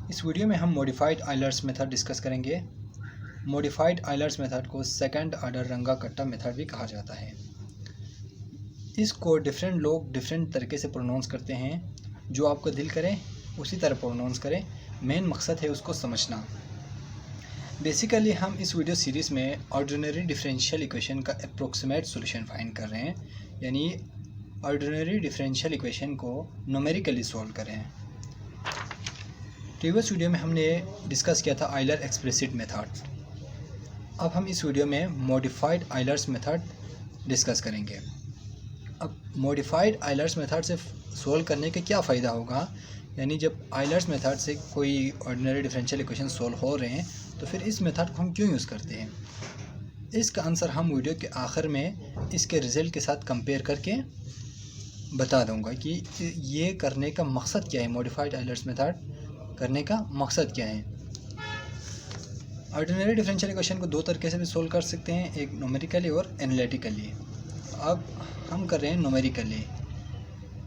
इस वीडियो में हम मॉडिफाइड आइलर्स मेथड डिस्कस करेंगे। मॉडिफाइड आइलर्स मेथड को सेकंड ऑर्डर रंगा कट्टा मेथड भी कहा जाता है। इसको डिफरेंट लोग डिफरेंट तरीके से प्रोनाउंस करते हैं। जो आपको दिल करे उसी तरह प्रोनाउंस करें, मेन मकसद है उसको समझना। बेसिकली हम इस वीडियो सीरीज़ में ऑर्डिनरी डिफरेंशियल इक्वेशन का अप्रोक्सीमेट सॉल्यूशन फाइंड कर रहे हैं, यानी ऑर्डिनरी डिफरेंशियल इक्वेशन को न्यूमेरिकली सॉल्व कर रहे हैं। प्रीवियस वीडियो में हमने डिस्कस किया था आइलर एक्सप्लिसिट मेथड। अब हम इस वीडियो में मॉडिफाइड आइलर्स मेथड डिस्कस करेंगे। अब मॉडिफाइड आइलर्स मेथड से सोल्व करने के क्या फ़ायदा होगा, यानी जब आइलर्स मेथड से कोई ऑर्डिनरी डिफरेंशियल इक्वेशन सोल्व हो रहे हैं तो फिर इस मेथड को हम क्यों यूज़ करते हैं। इसका आंसर हम वीडियो के आखिर में इसके रिज़ल्ट के साथ कंपेयर करके बता दूंगा कि ये करने का मकसद क्या है। मॉडिफाइड आइलर्स मेथड करने का मकसद क्या है। ऑर्डिनरी डिफरेंशियल इक्वेशन को दो तरीके से भी सोल्व कर सकते हैं, एक न्यूमेरिकली और एनालिटिकली। अब हम कर रहे हैं न्यूमेरिकली।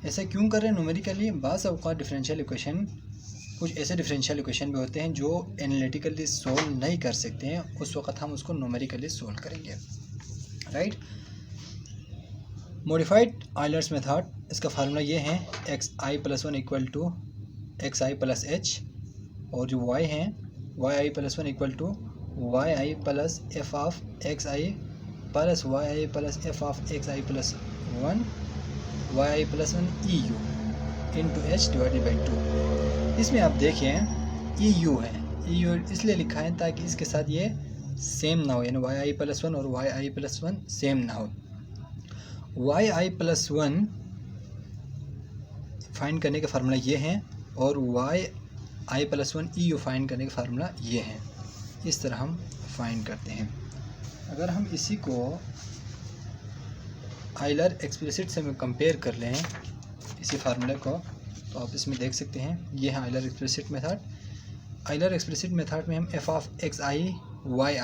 ऐसा क्यों कर रहे हैं न्यूमेरिकली? बाज़ औक़ात डिफरेंशियल इक्वेशन, कुछ ऐसे डिफरेंशियल इक्वेशन भी होते हैं जो एनालिटिकली सोल्व नहीं कर सकते हैं, उस वक्त हम उसको न्यूमेरिकली सोल्व करेंगे, राइट। मॉडिफाइड आइलर्स मेथड, इसका फार्मूला ये है xi+1 इक्वल टू xi+h, और जो y हैं yi+1 equal to yi+f of xi plus yi+f of xi+1 yi+1 eu into h divided by 2। इसमें आप देखें eu है, eu इसलिए लिखा है ताकि इसके साथ ये सेम ना हो, यानी yi+1 और yi+1 सेम ना हो। yi+1 फाइंड करने का फार्मूला ये है और yi+1 eu फाइंड करने का फार्मूला ये है। इस तरह हम फाइंड करते हैं। अगर हम इसी को आइलर एक्सप्लिसिट से कंपेयर कर लें इसी फार्मूले को, तो आप इसमें देख सकते हैं ये है Euler explicit method. Euler explicit method में हम f of xi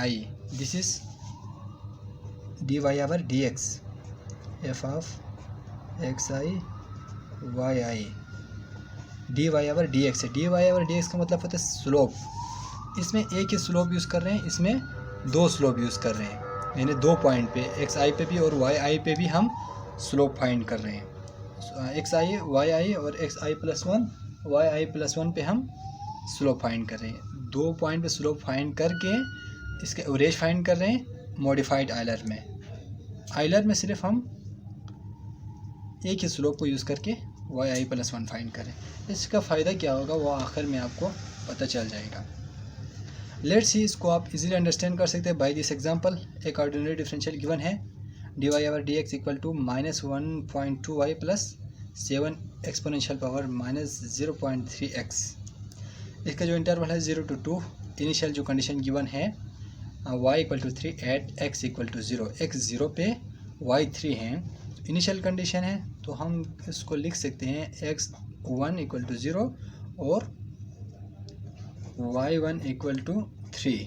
yi, this is dy/dx, f of xi yi dy/dx है। dy/dx का मतलब होता है स्लोप। इसमें एक ही स्लोप यूज़ कर रहे हैं, इसमें दो स्लोप यूज़ कर रहे हैं, यानी दो पॉइंट पे xi पे भी और yi पे भी हम स्लोप फाइंड कर रहे हैं। xi yi और xi+1 पे हम स्लोप फाइंड कर रहे हैं। दो पॉइंट पे स्लोप फाइंड करके इसके एवरेज फाइंड कर रहे हैं मॉडिफाइड आइलर में। आइलर में सिर्फ हम एक ही स्लोप को यूज़ करके yi+1 फाइंड करें। इसका फ़ायदा क्या होगा वो आखिर में आपको पता चल जाएगा। लेट्स सी, इसको आप इजीली अंडरस्टैंड कर सकते हैं बाय दिस एग्जांपल। एक ऑर्डिनरी डिफरेंशियल गिवन है dy/dx equal to -1.2y plus 7 exponential power -0.3x। इसका जो इंटरवल है 0 to 2, इनिशियल जो कंडीशन गिवन है y equal to 3 at x equal to 0, x 0 पे y 3 है, इनिशियल कंडीशन है। तो हम इसको लिख सकते हैं x1 इक्वल टू 0 और y1 इक्वल टू 3।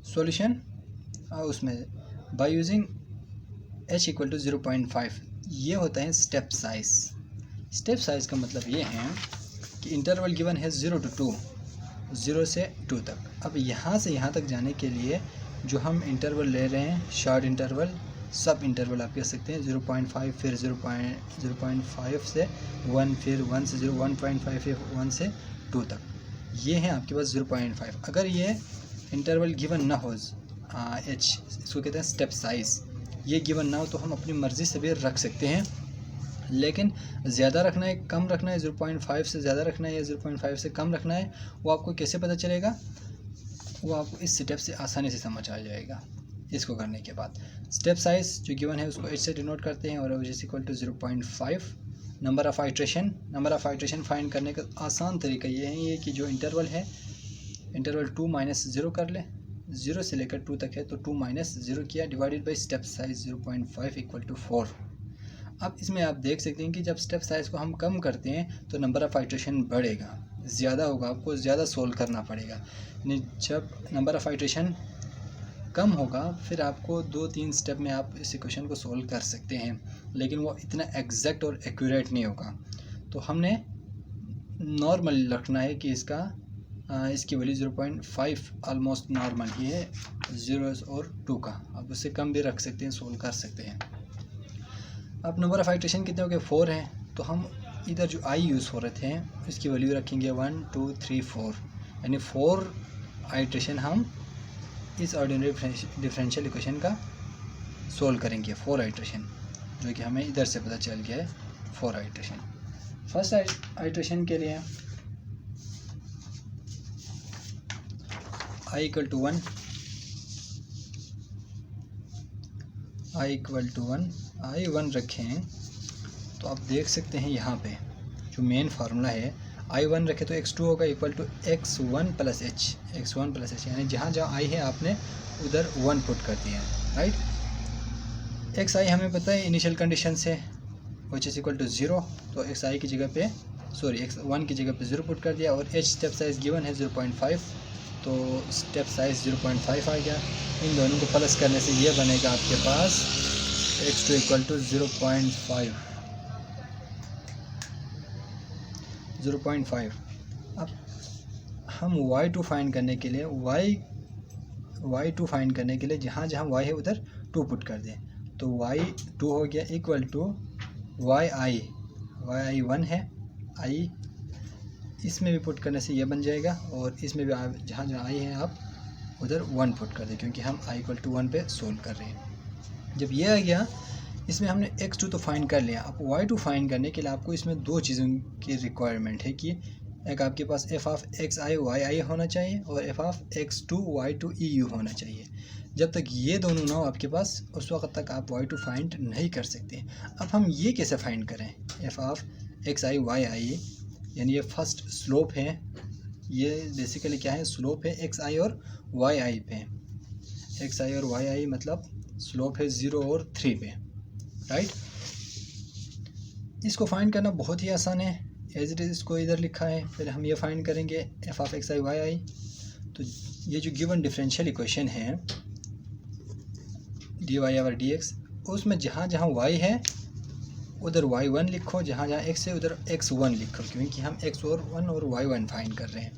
सॉल्यूशन उसमें by using h equal to 0.5, ये होता है स्टेप साइज। स्टेप साइज का मतलब ये है कि इंटरवल गिवन है 0 to 2, 0 से 2 तक। अब यहाँ से यहाँ तक जाने के लिए जो हम इंटरवल ले रहे हैं, शॉर्ट इंटरवल, सब इंटरवल आप कह सकते हैं, 0.5 फिर 0.5 से 1, फिर 1 से 0, 1.5 फिर 1 से 2 तक, ये है आपके पास 0.5। अगर ये इंटरवल गिवन ना हो h, इसको कहते हैं स्टेप साइज़, ये गिवन ना हो तो हम अपनी मर्ज़ी से भी रख सकते हैं। लेकिन ज़्यादा रखना है, कम रखना है, 0.5 से ज़्यादा रखना है या 0.5 से कम रखना है, वो आपको कैसे पता चलेगा? वो आपको इस स्टेप से आसानी से समझ आ जाएगा। इसको करने के बाद स्टेप साइज़ जो गिवन है उसको h से डिनोट करते हैं और h equal to 0.5। Number of iteration find करने का आसान तरीका ये है कि जो इंटरवल है, इंटरवल 2 - 0 कर ले, 0 से लेकर 2 तक है तो 2 - 0 किया divided by step size 0.5 equal to 4। अब इसमें आप देख सकते हैं कि जब स्टेप साइज़ को हम कम करते हैं तो नंबर ऑफ़ आइट्रेशन बढ़ेगा, ज़्यादा होगा, आपको ज़्यादा सोल्व करना पड़ेगा। यानी जब नंबर ऑफ़ आइट्रेशन कम होगा फिर आपको 2-3 स्टेप में आप इस इक्वेशन को सोल्व कर सकते हैं, लेकिन वो इतना एग्जैक्ट और एक्यूरेट नहीं होगा। तो हमने नॉर्मल रखना है कि इसकी वैल्यू 0.5 ऑलमोस्ट नॉर्मल ही है 0 और 2 का। आप उससे कम भी रख सकते हैं, सोल्व कर सकते हैं। अब नंबर ऑफ आइट्रेशन कितने हो गए, 4 हैं, तो हम इधर जो आई यूज़ हो रहे थे इसकी वैल्यू रखेंगे 1 2 3 4, यानी 4 आइट्रेशन हम इस ऑर्डिनरी डिफरेंशियल इक्वेशन का सोल्व करेंगे। 4 आइट्रेशन, जो कि हमें इधर से पता चल गया है 4 आइट्रेशन। फर्स्ट आइट्रेशन के लिए i equal to 1, i equal to 1, i 1 रखें तो आप देख सकते हैं यहाँ पे जो मेन फार्मूला है i 1 रखें तो x2 होगा equal to x1 plus h, x1 plus h, यानी जहाँ जहाँ i है आपने उधर 1 पुट कर दिया है, राइट। xi हमें पता है इनिशियल कंडीशन से विच इज़ इक्वल टू 0, तो xi की जगह पे x1 की जगह पे 0 पुट कर दिया, और h स्टेप साइज गिवन है 0.5, तो स्टेप साइज 0.5 आ गया। इन दोनों को प्लस करने से ये बनेगा आपके पास x2 इक्वल टू 0.5। अब हम y2 फाइंड करने के लिए y2 फाइंड करने के लिए जहाँ जहाँ y है उधर 2 पुट कर दें, तो y2 हो गया इक्वल टू yi 1 है, i इसमें भी पुट करने से ये बन जाएगा, और इसमें भी जहाँ जहाँ i है आप उधर 1 पुट कर दें, क्योंकि हम i इक्वल टू 1 पे सोल्व कर रहे हैं। जब ये आ गया, इसमें हमने x2 तो फाइंड कर लिया। अब y2 फाइंड करने के लिए आपको इसमें 2 चीज़ों की रिक्वायरमेंट है कि एक आपके पास f ऑफ xi yi होना चाहिए और f of x2 y2 eu होना चाहिए। जब तक ये दोनों ना हो आपके पास, उस वक्त तक आप y2 फाइंड नहीं कर सकते। अब हम ये कैसे फाइंड करें, f ऑफ xi yi, यानी ये फर्स्ट स्लोप है, ये बेसिकली क्या है, स्लोप है xi और yi पे, xi और yi मतलब स्लोप है 0 और 3 पे, राइट। इसको फाइंड करना बहुत ही आसान है, एज इट इज़ इसको इधर लिखा है। फिर हम ये फाइंड करेंगे f ऑफ xi yi, तो ये जो गिवन डिफरेंशियल इक्वेशन है dy ओवर dx, उसमें जहाँ जहाँ y है उधर y1 लिखो, जहाँ जहाँ x है उधर x1 लिखो, क्योंकि हम x1 और y1 फाइंड कर रहे हैं,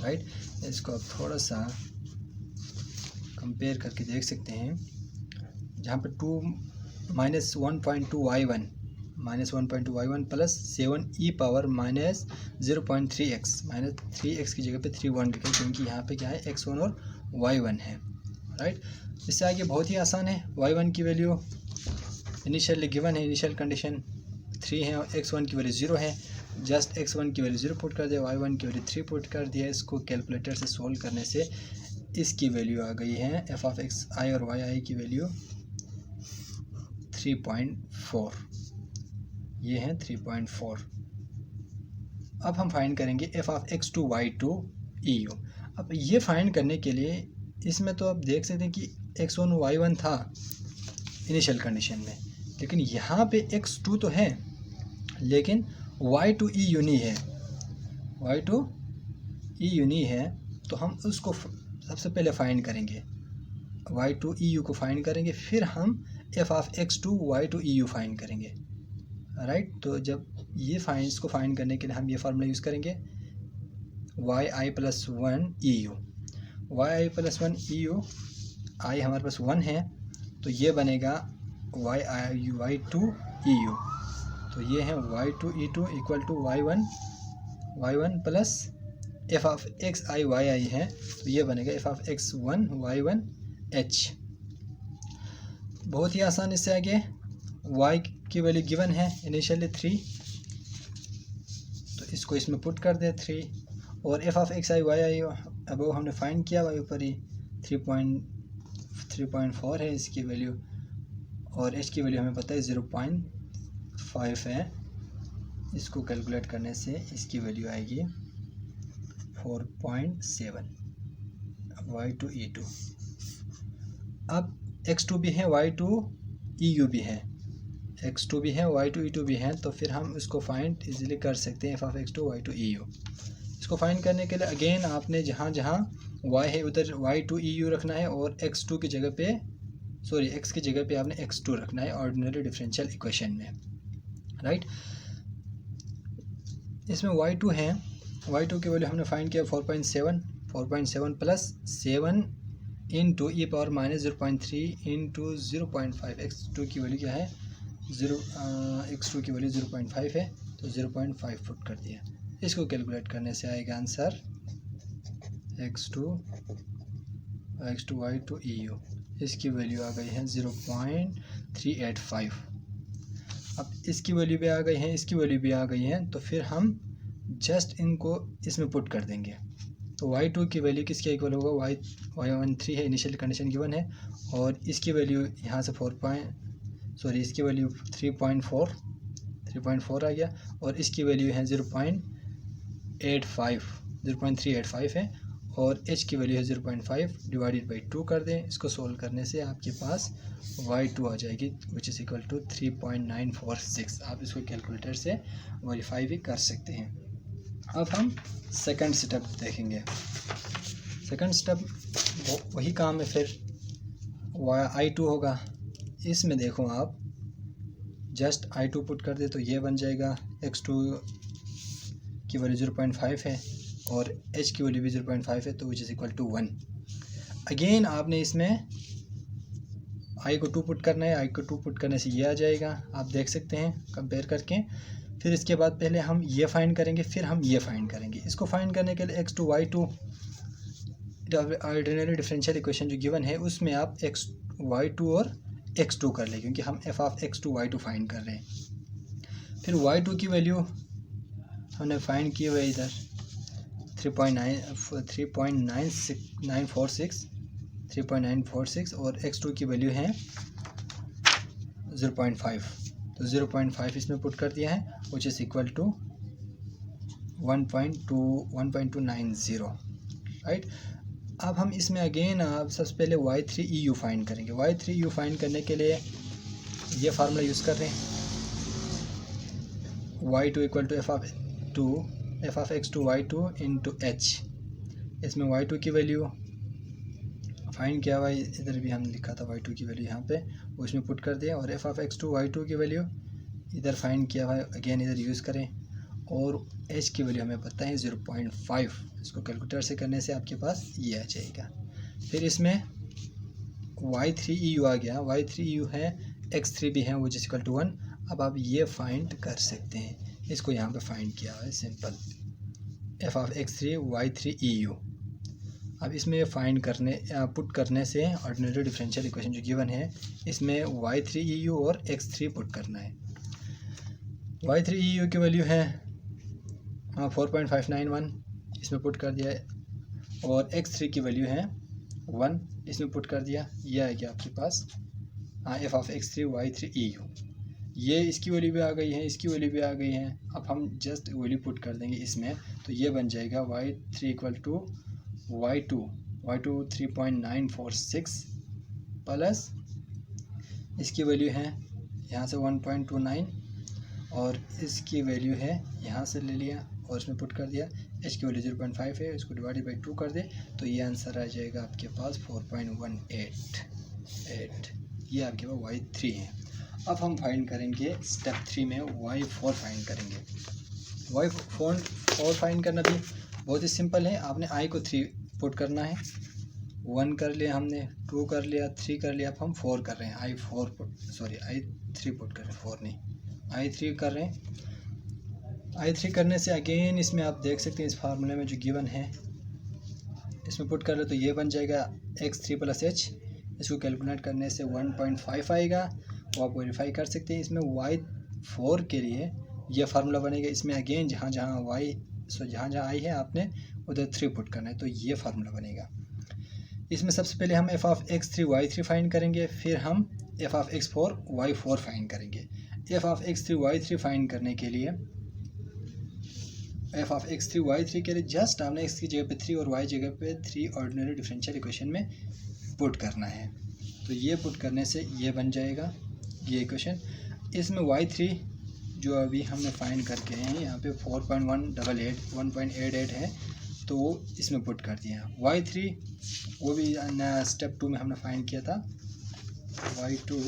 राइट। इसको आप थोड़ा सा कंपेयर करके देख सकते हैं, जहाँ पे 1.2 y1 plus 7e power minus 0.3x, minus 3x की जगह पे 3 लिखें, क्योंकि यहाँ पे क्या है x1 और y1 है, राइट। इससे आगे बहुत ही आसान है, y1 की वैल्यू इनिशियली गिवन है, इनिशियल कंडीशन 3 है और x1 की वैल्यू 0 है, जस्ट x1 की वैल्यू 0 पुट कर दिया, y1 की वैल्यू 3 पुट कर दिया। इसको कैलकुलेटर से सोल्व करने से इसकी वैल्यू आ गई है f ऑफ xi और yi की वैल्यू 3.4, ये है 3.4। अब हम फाइंड करेंगे f of x2 y2 eu। अब ये फाइंड करने के लिए इसमें तो आप देख सकते हैं कि x1 y1 था इनिशियल कंडीशन में, लेकिन यहाँ पे x2 तो है लेकिन y2 eu नहीं है, y2 eu नहीं है, तो हम उसको सबसे पहले फाइंड करेंगे, y2 eu को फाइंड करेंगे, फिर हम f of x2 y2 eu find करेंगे, राइट। तो जब ये इसको फाइंड करने के लिए हम ये फार्मूला यूज़ करेंगे yi plus 1 eu, yi plus 1 eu, i हमारे पास 1 है, तो ये बनेगा y2 eu, तो ये है y2 e2 equal to y1 plus f of xi yi है, तो ये बनेगा f of x1 y1 h। बहुत ही आसान। इससे आगे y की वैल्यू गिवन है इनिशियली 3, तो इसको इसमें पुट कर दे 3, और f ऑफ xi yi अब हमने फाइंड किया, y ऊपर ही 3.4 है इसकी वैल्यू, और h की वैल्यू हमें पता है 0.5 है। इसको कैलकुलेट करने से इसकी वैल्यू आएगी 4.7 y2 e2। अब x2 भी है y2 eu भी है, x2 भी है y2 e2 भी है, तो फिर हम इसको फाइंड इजीली कर सकते हैं f of x2 y2 eu। इसको फाइंड करने के लिए अगेन आपने जहाँ जहाँ y है उधर y2 eu रखना है, और x2 की जगह पे x की जगह पे आपने x2 रखना है ऑर्डिनरी डिफरेंशियल इक्वेशन में, राइट। इसमें y2 है, y2 की वैल्यू हमने फाइंड किया 4.7 प्लस 7 इंटू ई पावर माइनस 0.3 इंटू 0.5। x2 की वैल्यू क्या है, x2 की वैल्यू 0.5 है, तो 0.5 पुट कर दिया। इसको कैलकुलेट करने से आएगा आंसर x2 y2 EU, इसकी वैल्यू आ गई है 0.385। अब इसकी वैल्यू भी आ गई है, इसकी वैल्यू भी आ गई है, तो फिर हम जस्ट इनको इसमें पुट कर देंगे। तो y2 की वैल्यू किसके इक्वल होगा, y13 है, इनिशियल कंडीशन गिवन है, और इसकी वैल्यू यहाँ से इसकी वैल्यू 3.4 आ गया, और इसकी वैल्यू है 0.385 है, और h की वैल्यू है 0.5 डिवाइडेड बाई 2 कर दें। इसको सोल्व करने से आपके पास y2 आ जाएगी विच इज़ इक्वल टू 3.946। आप इसको कैलकुलेटर से वेरीफाई भी कर सकते हैं। अब हम सेकंड स्टेप देखेंगे। सेकंड स्टेप वही काम है, फिर i2 होगा। इसमें देखो आप जस्ट i2 पुट कर दे तो ये बन जाएगा, x2 की वैल्यू 0.5 है और h की वैल्यू भी 0.5 है, तो which is equal to 1। Again आपने इसमें i को 2 पुट करना है, i को 2 पुट करने से ये आ जाएगा, आप देख सकते हैं कंपेयर करके। फिर इसके बाद पहले हम ये फाइंड करेंगे, फिर हम ये फाइंड करेंगे। इसको फाइंड करने के लिए x2 y2 ordinary differential equation जो गिवन है उसमें आप y2 और x2 कर ले, क्योंकि हम f of x2 y2 find कर रहे हैं। फिर y2 की वैल्यू हमने फाइंड की हुई है इधर 3.946 और x2 की वैल्यू है 0.5, तो 0.5 इसमें पुट कर दिया है which is equal to 1.290, right. अब हम इसमें अगेन सबसे पहले y3 EU फाइंड करेंगे। y3 EU फाइंड करने के लिए ये फार्मूला यूज़ कर रहे हैं, y2 equal to f of x2 y2 into h। इसमें y2 की वैल्यू फाइंड किया हुआ, इधर भी हम लिखा था y2 की वैल्यू यहाँ पे, वो इसमें पुट कर दिया, और f ऑफ x2 y2 की वैल्यू इधर फाइंड किया हुआ है, अगेन इधर यूज़ करें, और h की वैल्यू हमें पता है 0.5। इसको कैलकुलेटर से करने से आपके पास ये आ जाएगा। फिर इसमें y3 EU आ गया, y3 EU है, x3 भी है विच इज इक्वल टू 1। अब आप ये फाइंड कर सकते हैं, इसको यहाँ पे फाइंड किया हुआ है simple, f of x3 y3 EU। अब इसमें फाइंड करने पुट करने से ऑर्डिनरी डिफरेंशियल इक्वेशन जो गिवन है इसमें y3 EU और x3 पुट करना है। y3 EU की वैल्यू है 4.591, इसमें पुट कर दिया है, और x3 की वैल्यू है 1, इसमें पुट कर दिया। ये आएगी आपके पास f of x3 y3 EU। ये इसकी वैल्यू भी आ गई है, इसकी वैल्यू भी आ गई है। अब हम जस्ट वैल्यू पुट कर देंगे इसमें, तो ये बन जाएगा y3 equal to y2 3.946 plus इसकी वैल्यू है यहाँ से 1.29, और इसकी वैल्यू है यहाँ से ले लिया और इसमें पुट कर दिया, h की वैल्यू 0.5 है, इसको डिवाइडेड बाई 2 कर दे, तो ये आंसर आ जाएगा आपके पास 4.188। ये आपके पास y3 है। अब हम फाइंड करेंगे स्टेप 3 में y4 फाइंड करेंगे। y4 फाइंड करना भी बहुत ही सिंपल है। आपने i को 3 पुट करना है, 1 कर लिया हमने, 2 कर लिया, 3 कर लिया, अब हम 4 कर रहे हैं, i3 पुट कर रहे हैं, 4 नहीं, i3 कर रहे हैं। i3 करने से अगेन इसमें आप देख सकते हैं इस फार्मूले में जो गिवन है इसमें पुट कर ले, तो ये बन जाएगा x3 प्लस h। इसको कैलकुलेट करने से 1.5 आएगा, वो आप वेरीफाई कर सकते हैं। इसमें y4 के लिए ये फार्मूला बनेगा। इसमें अगेन जहाँ जहाँ i है आपने उधर 3 पुट करना है, तो ये फार्मूला बनेगा। इसमें सबसे पहले हम f of x3 y3 find करेंगे, फिर हम f of x4 y4 find करेंगे। f of x3 y3 find करने के लिए f ऑफ x3 y3 के लिए जस्ट हमने x की जगह पे 3 और y जगह पे 3 ऑर्डिनरी डिफरेंशियल इक्वेशन में पुट करना है, तो ये पुट करने से ये बन जाएगा ये इक्वेशन। इसमें y3 जो अभी हमने फाइंड करके हैं यहाँ पे 1.88 है, तो इसमें पुट कर दिया। y3 वो भी स्टेप 2 में हमने फाइंड किया था, y2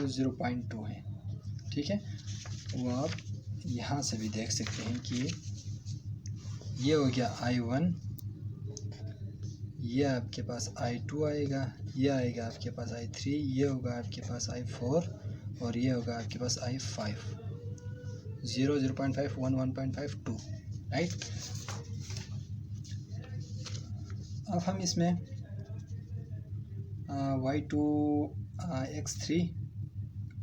0.2 है, ठीक है, वो आप यहाँ से भी देख सकते हैं कि ये हो गया I1, ये आपके पास I2 आएगा, ये आएगा आपके पास I3, ये होगा आपके पास I4 और ये होगा आपके पास I5। 0, 0.5, 1, 1.5, 2, राइट। अब हम इसमें Y2 X3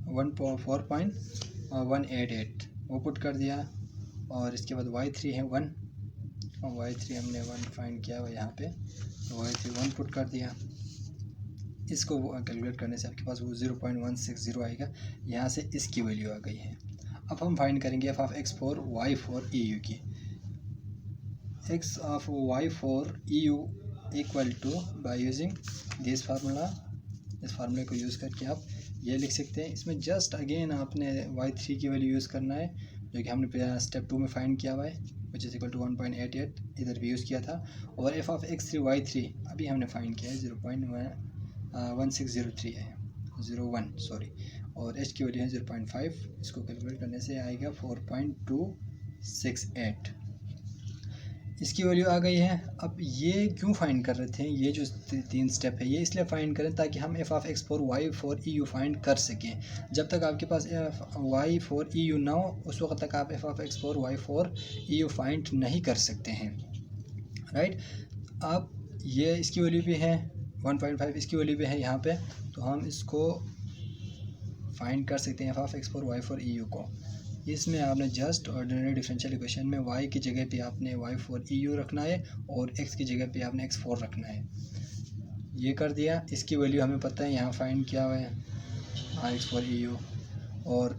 4.188 वो पुट कर दिया, और इसके बाद Y3 है 1, और Y3 हमने 1 फाइंड किया हुआ यहाँ पे, Y3 1 पुट कर दिया। इसको कैलकुलेट करने से आपके पास वो 0.160 आएगा। यहाँ से इसकी वैल्यू आ गई है। अब हम फाइंड करेंगे f of x4 y4 EU की। x of y4 EU equal to by using this formula, इस फार्मूले को यूज़ करके आप ये लिख सकते हैं। इसमें जस्ट अगेन आपने y3 की वैल्यू यूज़ करना है, जो कि हमने स्टेप 2 में फाइंड किया हुआ है, विच इज़ इक्वल टू 1.88, इधर भी यूज़ किया था। और f of x3 y3 अभी हमने फाइंड किया है 0.1603 है, 01 सॉरी, और h की वैल्यू है 0.5। इसको कैलकुलेट करने से आएगा 4.268, इसकी वैल्यू आ गई है। अब ये क्यों फाइंड कर रहे थे, ये जो 3 स्टेप है ये इसलिए फाइंड करें ताकि हम f of x4 y4 EU find कर सकें। जब तक आपके पास y4 EU ना हो उस वक्त तक आप f of x4 y4 EU find नहीं कर सकते हैं, राइट। अब ये इसकी वैल्यू भी है 1.5, इसकी वैल्यू भी है यहाँ पे, तो हम इसको फाइंड कर सकते हैं f of x4 y4 EU को। इसमें आपने जस्ट ऑर्डिनरी डिफरेंशियल इक्वेशन में y की जगह पे आपने y4 EU रखना है और x की जगह पे आपने x4 रखना है। ये कर दिया, इसकी वैल्यू हमें पता है यहाँ फाइंड किया हुआ है x4 EU, और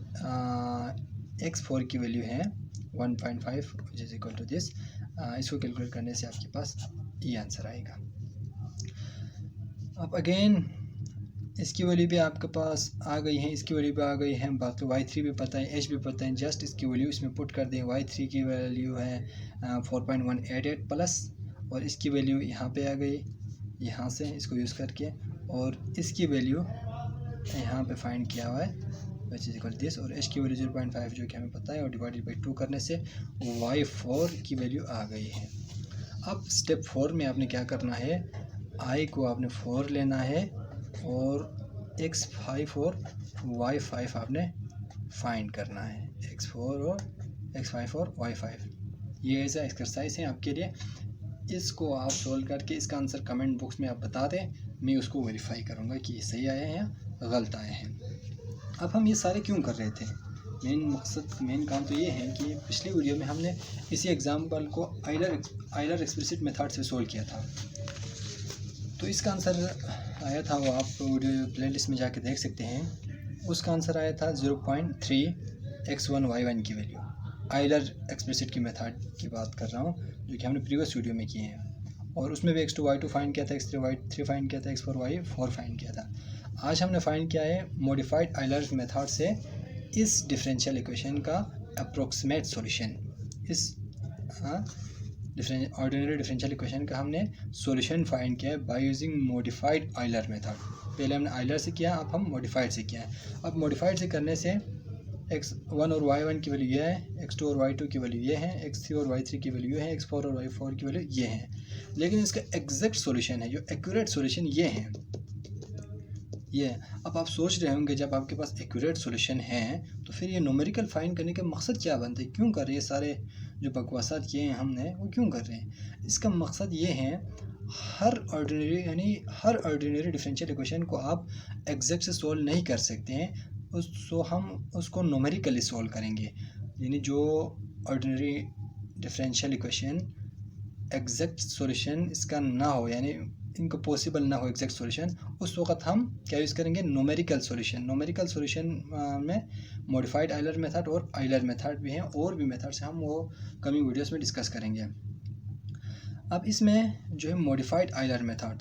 x4 की वैल्यू है 1.5 which is equal to this. इसको कैलकुलेट करने से आपके पास ये आंसर आएगा। अब अगेन इसकी वैल्यू भी आपके पास आ गई है, इसकी वैल्यू भी आ गई है, बाकी y3 भी पता है, h भी पता है, जस्ट इसकी वैल्यू इसमें पुट कर दें। y3 की वैल्यू है 4.188 प्लस, और इसकी वैल्यू यहाँ पे आ गई यहाँ से इसको यूज़ करके, और इसकी वैल्यू यहाँ पे फाइंड किया हुआ है विच इज इक्वल दिस, और h की वैल्यू 0.5 जो कि हमें पता है, और डिवाइडेड बाई 2 करने से y4 की वैल्यू आ गई है। अब स्टेप 4 में आपने क्या करना है, i को आपने 4 लेना है और x5 और y5 आपने फाइंड करना है, x5 और y5। ये ऐसा एक्सरसाइज है आपके लिए, इसको आप सोल्व करके इसका आंसर कमेंट बॉक्स में आप बता दें, मैं उसको वेरीफाई करूँगा कि सही आए हैं या गलत आए हैं। अब हम ये सारे क्यों कर रहे थे, मेन काम तो ये है कि पिछली वीडियो में हमने इसी एग्जाम्पल को आइलर एक्सप्लिसिट मेथड से सोल्व किया था, तो इसका आंसर आया था, वो आप वीडियो प्लेलिस्ट में जाके देख सकते हैं। उसका आंसर आया था 0.3x1y1 की वैल्यू, आइलर एक्सप्लिसिट की मेथड की बात कर रहा हूँ जो कि हमने प्रीवियस वीडियो में किए हैं, और उसमें भी x2 y2 फाइंड किया था, x3 y3 फाइंड किया था, x4 y4 फाइंड किया था। आज हमने फाइंड किया है मॉडिफाइड आइलर मेथड से इस डिफरेंशियल इक्वेशन का अप्रोक्सीमेट सॉल्यूशन, इस ऑर्डिनरी डिफरेंशियल इक्वेशन का हमने सॉल्यूशन फाइंड किया है by using modified Euler method. पहले हमने आइलर से किया, अब हम मॉडिफाइड से किया है। अब मॉडिफाइड से करने से x1 और y1 की वैल्यू ये है, x2 और y2 की वैल्यू ये है, x3 और y3 की वैल्यू है, x4 और y4 की वैल्यू ये है, लेकिन इसका एग्जैक्ट सॉल्यूशन है, जो एक्यूरेट सॉल्यूशन ये है, ये। अब आप सोच रहे होंगे जब आपके पास एक्यूरेट सॉल्यूशन है तो फिर ये न्यूमेरिकल फाइंड करने का मकसद क्या बनता है, क्यों कर रहे हैं, सारे जो बकवासात किए हैं हमने वो क्यों कर रहे हैं। इसका मकसद ये है, हर ऑर्डिनरी डिफरेंशियल इक्वेशन को आप एग्जैक्ट से सोल्व नहीं कर सकते हैं, तो हम उसको न्यूमेरिकली सोल्व करेंगे। यानी जो ordinary differential equation exact solution इसका ना हो, यानी इनको पॉसिबल ना हो एग्जैक्ट सॉल्यूशन, उस वक्त हम क्या यूज़ करेंगे, न्यूमेरिकल सॉल्यूशन। न्यूमेरिकल सॉल्यूशन में मॉडिफाइड आइलर मेथड और आइलर मेथड भी हैं, और भी मेथड्स हैं, हम वो कमिंग वीडियोस में डिस्कस करेंगे। अब इसमें जो है मॉडिफाइड आइलर मेथड,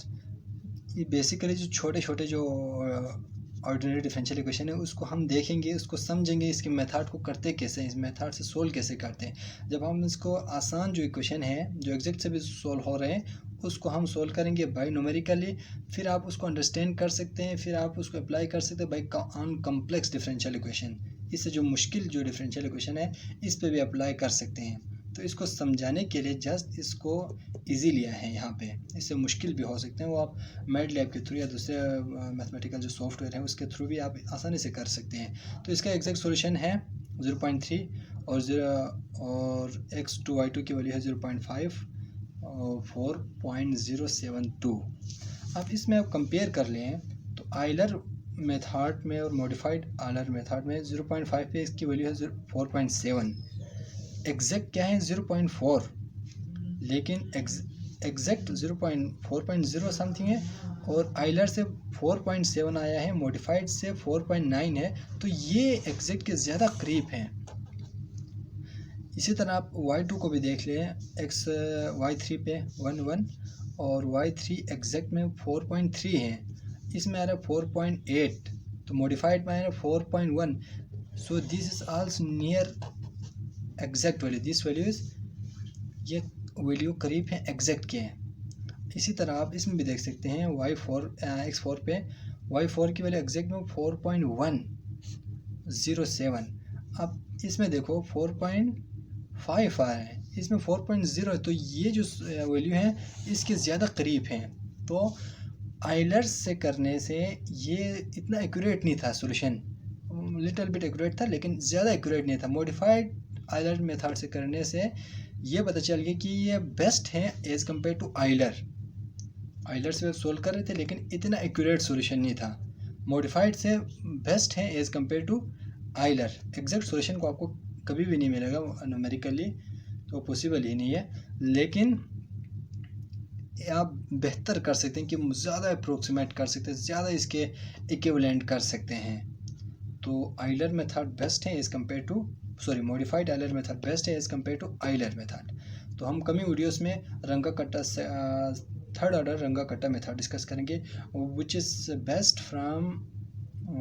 ये बेसिकली जो छोटे छोटे जो ऑर्डिनरी डिफरेंशियल इक्वेशन है उसको हम देखेंगे, उसको समझेंगे, इसके मेथड को करते कैसे हैं, इस मेथड से सोल्व कैसे करते हैं। जब हम इसको आसान जो इक्वेशन है जो एग्जैक्ट से भी सोल्व हो रहे हैं उसको हम सोल्व करेंगे बाय न्यूमेरिकली, फिर आप उसको अंडरस्टैंड कर सकते हैं, फिर आप उसको अप्लाई कर सकते हैं by on complex differential equation. इससे जो मुश्किल जो डिफरेंशियल इक्वेशन है इस पे भी अप्लाई कर सकते हैं। तो इसको समझाने के लिए जस्ट इसको इजी लिया है यहाँ पे, इससे मुश्किल भी हो सकते हैं वो आप मैटलैब के थ्रू या दूसरे मैथमेटिकल जो सॉफ्टवेयर हैं उसके थ्रू भी आप आसानी से कर सकते हैं। तो इसका एग्जैक्ट सॉल्यूशन है 0.3 और x2y2 की वैल्यू है 0.5 और 4.072। अब इसमें आप कंपेयर कर लें तो आइलर मेथड में और मॉडिफाइड आइलर मेथड में 0.5 पे इसकी वैल्यू है 4.7, एग्जैक्ट क्या है 0.4, लेकिन एग्जैक्ट 4.0 समथिंग है और आइलर से 4.7 आया है, मॉडिफाइड से 4.9 है, तो ये एग्जैक्ट के ज़्यादा करीब हैं। इसी तरह आप y2 को भी देख लें, y3 पे 1 और y3 एग्जैक्ट में 4.3 है, इसमें आ रहा है 4.8, तो मॉडिफाइड में आ रहा है 4.1। So this is also near exact value, this value is, ये वैल्यू करीब है एग्जैक्ट के हैं। इसी तरह आप इसमें भी देख सकते हैं x4 पे y4 की वैल्यू एग्जैक्ट में 4.107। अब इसमें देखो 4.5 आ रहा है, इसमें 4.0 है, तो ये जो वैल्यू है इसके ज़्यादा करीब हैं। तो आइलर्स से करने से ये इतना एक्यूरेट नहीं था सॉल्यूशन, लिटिल बिट एक्यूरेट था लेकिन ज़्यादा एक्यूरेट नहीं था। मॉडिफाइड आइलर मेथड से करने से ये पता चल गया कि ये बेस्ट है एज़ कम्पेयर टू आइलर से सोल्व कर रहे थे लेकिन इतना एक्यूरेट सॉल्यूशन नहीं था। मॉडिफाइड से बेस्ट है as compare to Euler. Exact solution को आपको कभी भी नहीं मिलेगा न्यूमेरिकली, तो पॉसिबल ही नहीं है, लेकिन आप बेहतर कर सकते हैं कि ज़्यादा अप्रोक्सीमेट कर सकते हैं, ज़्यादा इसके इक्विवेलेंट कर सकते हैं। तो आइलर मेथड बेस्ट है as compare to modified Euler method best है as compare to Euler method. तो हम कमिंग वीडियोस में रंगा कट्टा से थर्ड ऑर्डर रंगा कट्टा मेथड डिस्कस करेंगे, which is best from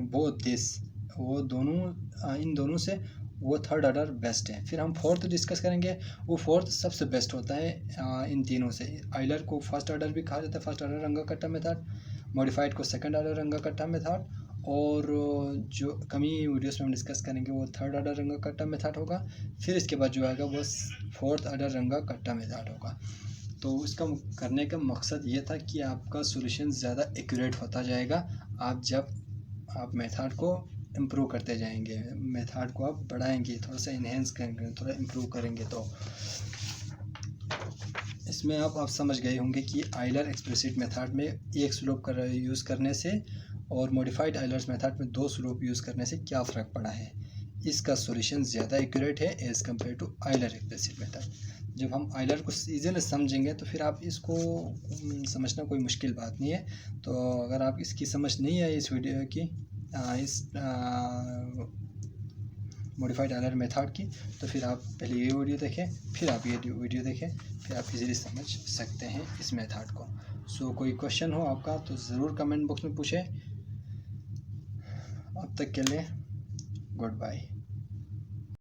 both this, वो दोनों इन दोनों से वो थर्ड ऑर्डर बेस्ट है। फिर हम फोर्थ डिस्कस करेंगे, वो फोर्थ सबसे बेस्ट होता है इन तीनों से। आइलर को फर्स्ट ऑर्डर भी कहा जाता है, फर्स्ट ऑर्डर रंगा कट्टा मेथड, मॉडिफाइड को सेकंड ऑर्डर रंगा कट्टा मेथड, और जो कमिंग वीडियोस में हम डिस्कस करेंगे वो थर्ड ऑर्डर रंगा कट्टा मेथड होगा। फिर इसके बाद जो आएगा वो फोर्थ ऑर्डर रंगा कट्टा मेथड होगा। तो इसका करने का मकसद ये था कि आपका सॉल्यूशन ज़्यादा एक्यूरेट होता जाएगा आप जब आप मेथड को इम्प्रूव करते जाएंगे, मेथड को आप बढ़ाएंगे, थोड़ा सा इन्हेंस करेंगे, थोड़ा इम्प्रूव करेंगे। तो इसमें आप समझ गए होंगे कि आइलर एक्सप्लिसिट मेथड में एक स्लोप यूज़ करने से और मॉडिफाइड आइलर्स मेथड में 2 स्लोप यूज़ करने से क्या फ़र्क पड़ा है। इसका सॉल्यूशन ज़्यादा एक्यूरेट है as compare to Euler explicit method. जब हम आइलर को ईज़िली समझेंगे तो फिर आप इसको समझना कोई मुश्किल बात नहीं है। तो अगर आप इसकी समझ नहीं है इस वीडियो की इस मॉडिफाइड आइलर मेथड की, तो फिर आप पहले ये वीडियो देखें, फिर आप ये वीडियो देखें, फिर आप इजीली समझ सकते हैं इस मेथड को। सो कोई क्वेश्चन हो आपका तो ज़रूर कमेंट बॉक्स में पूछें। अब तक के लिए गुड बाय।